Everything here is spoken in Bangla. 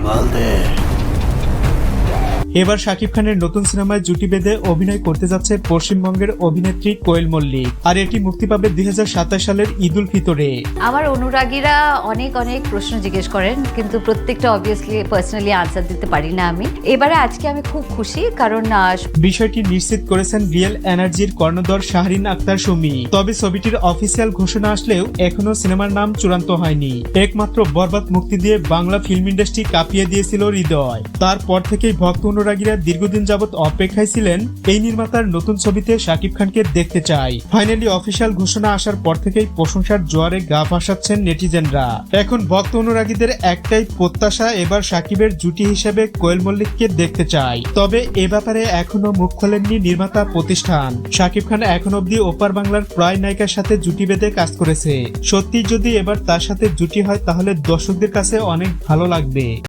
বলতে এবার শাকিব খানের নতুন সিনেমায় জুটি বেঁধে অভিনয় করতে যাচ্ছে পশ্চিমবঙ্গের অভিনেত্রী কোয়েল মল্লিক। আর এটি মুক্তি পাবে 2027 সালের ঈদ উল ফিতরে। আমার অনুরাগীরা অনেক অনেক প্রশ্ন জিজ্ঞেস করেন, কিন্তু প্রত্যেকটা অবভিয়াসলি পার্সোনালি আনসার দিতে পারি না আমি। এবারে আজকে আমি খুব খুশি, কারণ বিষয়টি নিশ্চিত করেছেন রিয়েল এনার্জির কর্ণধার শাহরিন আক্তার সুমি। তবে ছবিটির অফিসিয়াল ঘোষণা আসলেও এখনো সিনেমার নাম চূড়ান্ত হয়নি। একমাত্র বরবাদ মুক্তি দিয়ে বাংলা ফিল্ম ইন্ডাস্ট্রি কাঁপিয়ে দিয়েছিল হৃদয়। তারপর থেকেই ভক্ত অনুরাগীরা দীর্ঘদিন যাবৎ অপেক্ষায় ছিলেন এই নির্মাতার নতুন ছবিতে শাকিব খানকে দেখতে চাই। ফাইনালি অফিসিয়াল ঘোষণা আসার পর থেকেই প্রশংসার জোয়ারে গা ভাসাচ্ছেন নেটিজেনরা। এখন ভক্ত অনুরাগীদের একটাই প্রত্যাশা, এবার শাকিবের জুটি হিসেবে কোয়েল মল্লিককে দেখতে চাই। তবে এ ব্যাপারে এখনো মুখ খোলেননি নির্মাতা প্রতিষ্ঠান। শাকিব খান এখন অব্দি ওপার বাংলার প্রায় নায়িকার সাথে জুটি বেঁধে কাজ করেছে। সত্যি যদি এবার তার সাথে জুটি হয় তাহলে দর্শকদের কাছে অনেক ভালো লাগবে।